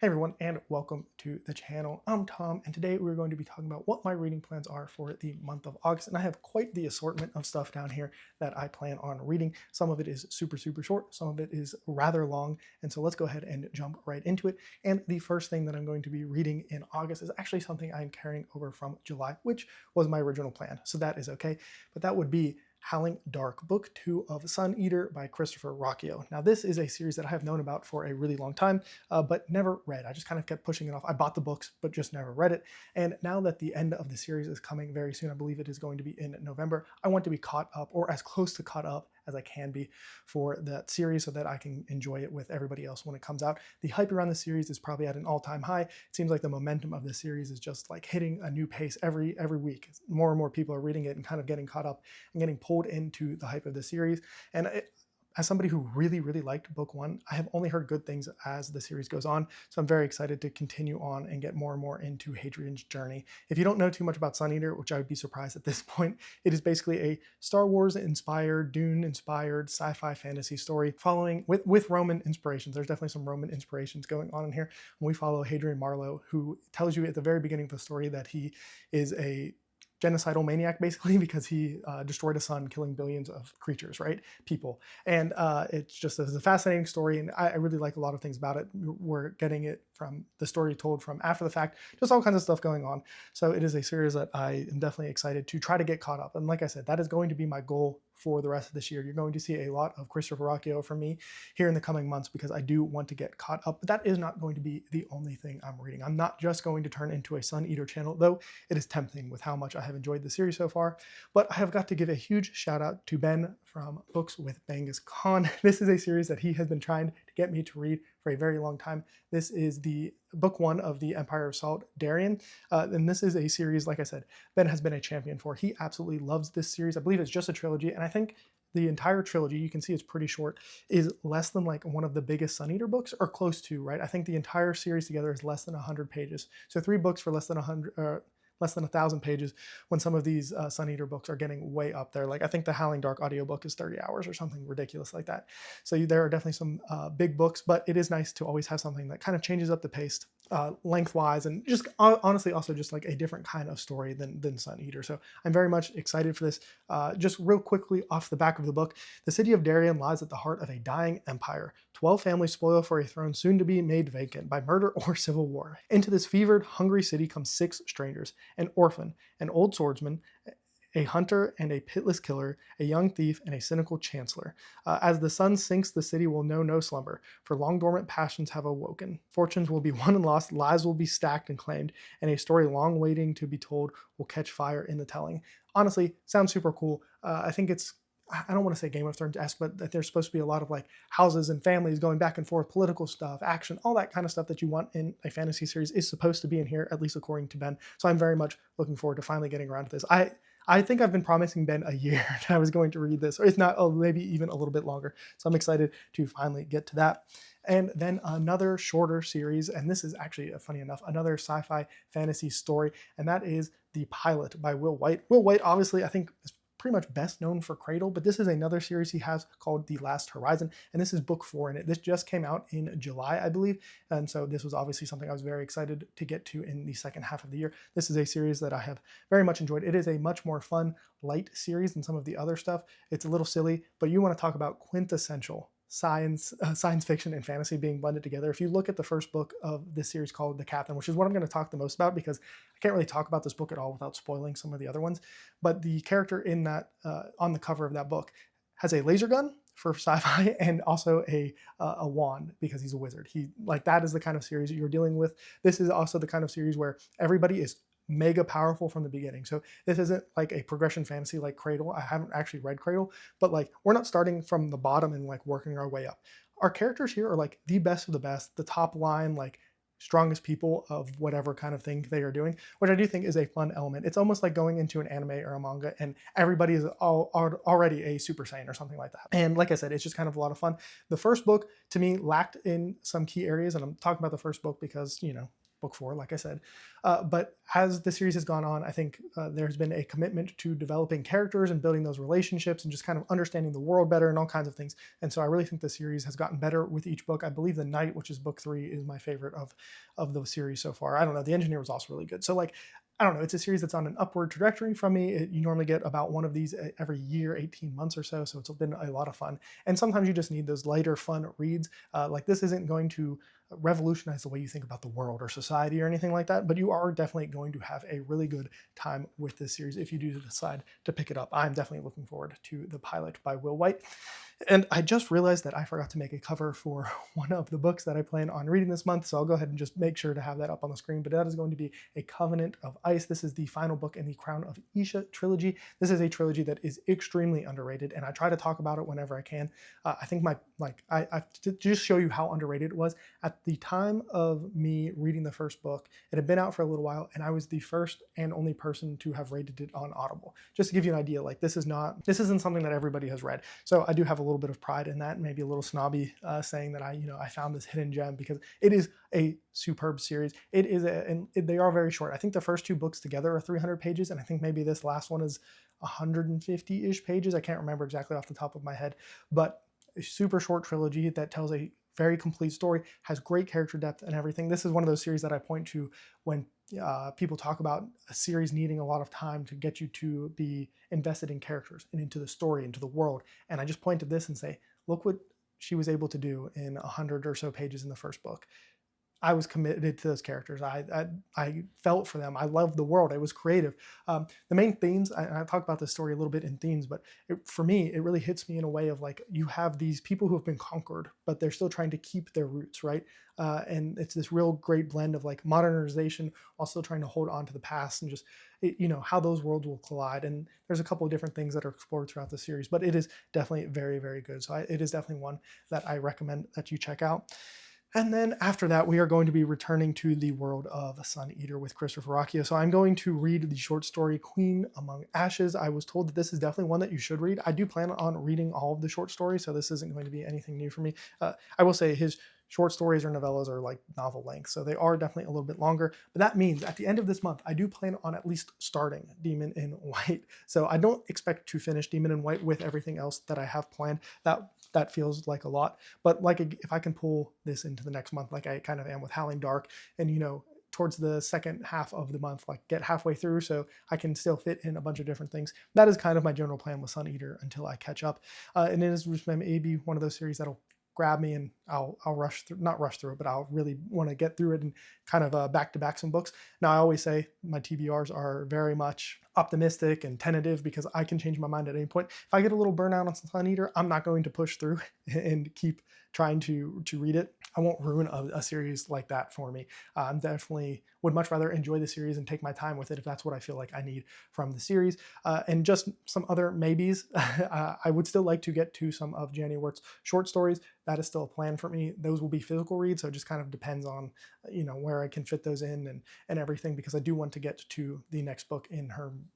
Hey everyone, and welcome to the channel. I'm Tom, and today we're going to be talking about what my reading plans are for the month of August. And I have quite the assortment of stuff down here that I plan on reading. Some of it is super short, some of it is rather long. And so let's go ahead and jump right into it. And the first thing that I'm going to be reading in August is actually something I'm carrying over from July, which was my original plan. So that is okay. But that would be Howling Dark, Book 2 of Suneater by Christopher Rocchio. Now, this is a series that I have known about for a really long time, but never read. I just kind of kept pushing it off. I bought the books, but just never read it. And now that the end of the series is coming very soon, I believe it is going to be in November, I want to be caught up, or as close to caught up as I can be for that series so that I can enjoy it with everybody else when it comes out. The hype around the series is probably at an all-time high. It seems like the momentum of the series is just like hitting a new pace every week. More and more people are reading it and kind of getting caught up and getting pulled into the hype of the series. And as somebody who really liked book one, I have only heard good things as the series goes on. So I'm very excited to continue on and get more and more into Hadrian's journey. If you don't know too much about Suneater, which I would be surprised at this point, it is basically a Star Wars inspired, Dune inspired sci-fi fantasy story following with Roman inspirations. There's definitely some Roman inspirations going on in here. And we follow Hadrian Marlowe, who tells you at the very beginning of the story that he is a genocidal maniac, basically, because he destroyed a sun, killing billions of creatures, right? People. And it's just a fascinating story, and I really like a lot of things about it. We're getting it from the story told from after the fact, just all kinds of stuff going on. So it is a series that I am definitely excited to try to get caught up. And like I said, that is going to be my goal for the rest of this year. You're going to see a lot of Christopher Rocchio from me here in the coming months because I do want to get caught up. But that is not going to be the only thing I'm reading. I'm not just going to turn into a Suneater channel, though it is tempting with how much I have enjoyed the series so far. But I have got to give a huge shout out to Ben from Books with Genghis Khan. This is a series that he has been trying to get me to read for a very long time. This is the book one of the Empire of Salt, Darien. And this is a series, like I said, Ben has been a champion for. He absolutely loves this series. I believe it's just a trilogy, and I think the entire trilogy, you can see it's pretty short, is less than like one of the biggest Suneater books, or close to, right? I think the entire series together is less than 100 pages. So 3 books for less than 100, less than 1,000 pages, when some of these Suneater books are getting way up there. Like I think the Howling Dark audiobook is 30 hours or something ridiculous like that. So there are definitely some big books, but it is nice to always have something that kind of changes up the pace lengthwise, and just honestly also just like a different kind of story than Suneater. So I'm very much excited for this. Just real quickly off the back of the book, the city of Darien lies at the heart of a dying empire. 12 families spoil for a throne soon to be made vacant by murder or civil war. Into this fevered, hungry city come 6 strangers: an orphan, an old swordsman, a hunter and a pitiless killer, a young thief, and a cynical chancellor. As the sun sinks, the city will know no slumber, for long dormant passions have awoken. Fortunes will be won and lost, lives will be stacked and claimed, and a story long waiting to be told will catch fire in the telling. Honestly, sounds super cool. I think it's, I don't want to say Game of Thrones-esque, but that there's supposed to be a lot of like houses and families going back and forth, political stuff, action, all that kind of stuff that you want in a fantasy series is supposed to be in here, at least according to Ben. So I'm very much looking forward to finally getting around to this. I think I've been promising Ben a year that I was going to read this, or if not, oh, maybe even a little bit longer. So I'm excited to finally get to that. And then another shorter series, and this is actually, funny enough, another sci-fi fantasy story, and that is The Pilot by Will White. Will White, obviously, I think is pretty much best known for Cradle, but this is another series he has called The Last Horizon, and this is book 4 in it. This just came out in July, I believe, and so this was obviously something I was very excited to get to in the second half of the year. This is a series that I have very much enjoyed. It is a much more fun, light series than some of the other stuff. It's a little silly, but you want to talk about quintessential science fiction and fantasy being blended together. If you look at the first book of this series called The Captain, which is what I'm going to talk the most about because I can't really talk about this book at all without spoiling some of the other ones, but the character in that on the cover of that book has a laser gun for sci-fi and also a wand because he's a wizard. That is the kind of series you're dealing with. This is also the kind of series where everybody is mega powerful from the beginning. So this isn't like a progression fantasy like Cradle. I haven't actually read Cradle, but like we're not starting from the bottom and like working our way up. Our characters here are like the best of the best, the top line, like strongest people of whatever kind of thing they are doing, which I do think is a fun element. It's almost like going into an anime or a manga and everybody is already a Super Saiyan or something like that. And like I said, it's just kind of a lot of fun. The first book to me lacked in some key areas, and I'm talking about the first book because, you know, book 4, like I said. But as the series has gone on, I think there's been a commitment to developing characters and building those relationships and just kind of understanding the world better and all kinds of things. And so I really think the series has gotten better with each book. I believe The Knight, which is book 3, is my favorite of the series so far. I don't know. The Engineer was also really good. So like, I don't know, it's a series that's on an upward trajectory from me. You normally get about one of these every year, 18 months or so. So it's been a lot of fun. And sometimes you just need those lighter, fun reads. Like this isn't going to revolutionize the way you think about the world or society or anything like that, but you are definitely going to have a really good time with this series if you do decide to pick it up. I'm definitely looking forward to The Pilot by Will White. And I just realized that I forgot to make a cover for one of the books that I plan on reading this month, so I'll go ahead and just make sure to have that up on the screen. But that is going to be A Covenant of Ice. This is the final book in the Crown of Isshia trilogy. This is a trilogy that is extremely underrated, and I try to talk about it whenever I can. I think to just show you how underrated it was, at the time of me reading the first book, it had been out for a little while, and I was the first and only person to have rated it on Audible. Just to give you an idea, like this isn't something that everybody has read. So I do have a little bit of pride in that, maybe a little snobby saying that I found this hidden gem, because it is a superb series. They are very short. I think the first 2 books together are 300 pages, and I think maybe this last one is 150-ish pages. I can't remember exactly off the top of my head, but a super short trilogy that tells a very complete story, has great character depth and everything. This is one of those series that I point to when people talk about a series needing a lot of time to get you to be invested in characters and into the story, into the world. And I just point to this and say, look what she was able to do in 100 or so pages in the first book. I was committed to those characters. I felt for them. I loved the world. It was creative. The main themes, I talked about this story a little bit in themes, but for me, it really hits me in a way of like, you have these people who have been conquered, but they're still trying to keep their roots, right? And it's this real great blend of like modernization while still trying to hold on to the past, and just, how those worlds will collide. And there's a couple of different things that are explored throughout the series, but it is definitely very, very good. So it is definitely one that I recommend that you check out. And then after that, we are going to be returning to the world of Suneater with Christopher Rocchio. So I'm going to read the short story Queen Among Ashes. I was told that this is definitely one that you should read. I do plan on reading all of the short stories, so this isn't going to be anything new for me. I will say his short stories or novellas are like novel length, so they are definitely a little bit longer. But that means at the end of this month, I do plan on at least starting Demon in White. So I don't expect to finish Demon in White with everything else that I have planned. That feels like a lot. But like, if I can pull this into the next month, like I kind of am with Howling Dark, and towards the second half of the month, like get halfway through so I can still fit in a bunch of different things. That is kind of my general plan with Suneater until I catch up. And it is maybe one of those series that'll grab me, and I'll not rush through it, but I'll really want to get through it and kind of back to back some books. Now, I always say my TBRs are very much optimistic and tentative, because I can change my mind at any point. If I get a little burnout on Suneater, I'm not going to push through and keep trying to read it. I won't ruin a series like that for me. I'm definitely would much rather enjoy the series and take my time with it if that's what I feel like I need from the series. And just some other maybes. I would still like to get to some of Janny Wirt's short stories. That is still a plan for me. Those will be physical reads, so it just kind of depends on where I can fit those in and everything, because I do want to get to the next book in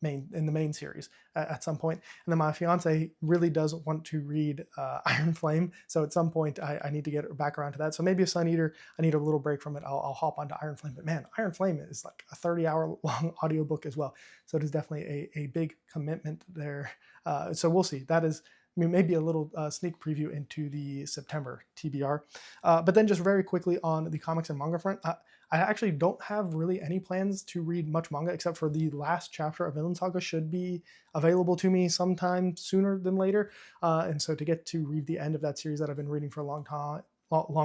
the main series at some point. And then my fiance really does want to read Iron Flame, so at some point I need to get back around to that. So maybe a Suneater, I need a little break from it, I'll hop onto Iron Flame. But man, Iron Flame is like a 30-hour long audiobook as well, so it is definitely a big commitment there. So we'll see. That is maybe a little sneak preview into the September TBR. But then just very quickly on the comics and manga front, I actually don't have really any plans to read much manga, except for the last chapter of Vinland Saga should be available to me sometime sooner than later. And so to get to read the end of that series that I've been reading for a long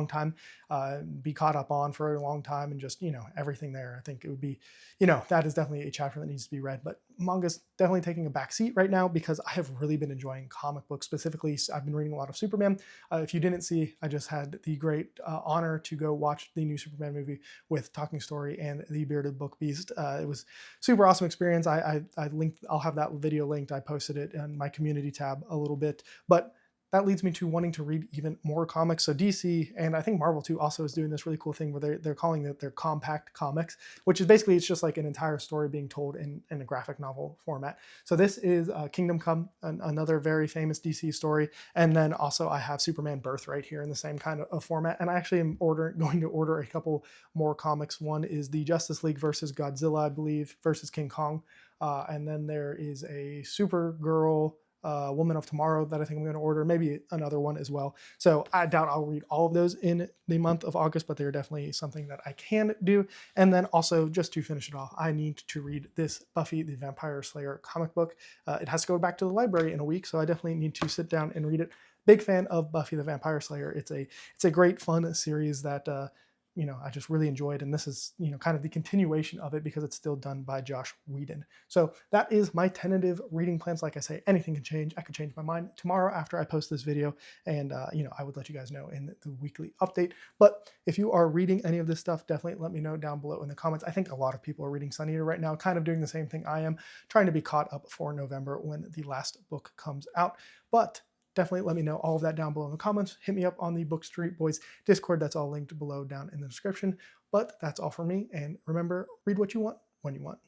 time, be caught up on for a long time, and just everything there, I think it would be that is definitely a chapter that needs to be read. But manga's definitely taking a back seat right now, because I have really been enjoying comic books. Specifically, I've been reading a lot of Superman. If you didn't see, I just had the great honor to go watch the new Superman movie with Talking Story and the Bearded Book Beast. It was super awesome experience. I'll have that video linked. I posted it in my community tab a little bit, but that leads me to wanting to read even more comics. So DC, and I think Marvel too, also is doing this really cool thing where they're calling it their compact comics, which is basically it's just like an entire story being told in a graphic novel format. So this is Kingdom Come, another very famous DC story, and then also I have Superman Birthright here in the same kind of format. And I actually am going to order a couple more comics. One is the Justice League versus Godzilla, I believe, versus King Kong, and then there is a Supergirl, Woman of Tomorrow that I think I'm going to order, maybe another one as well. So I doubt I'll read all of those in the month of August, but they're definitely something that I can do. And then also, just to finish it off, I need to read this Buffy the Vampire Slayer comic book. It has to go back to the library in a week, so I definitely need to sit down and read it. Big fan of Buffy the Vampire Slayer. It's a great fun series that I just really enjoyed, and this is kind of the continuation of it because it's still done by Josh Whedon. So that is my tentative reading plans. Like I say, anything can change. I could change my mind tomorrow after I post this video, and I would let you guys know in the weekly update. But if you are reading any of this stuff, definitely let me know down below in the comments. I think a lot of people are reading Suneater right now, kind of doing the same thing I am, trying to be caught up for November when the last book comes out. But definitely let me know all of that down below in the comments. Hit me up on the Book Street Boys Discord. That's all linked below down in the description. But that's all for me. And remember, read what you want when you want.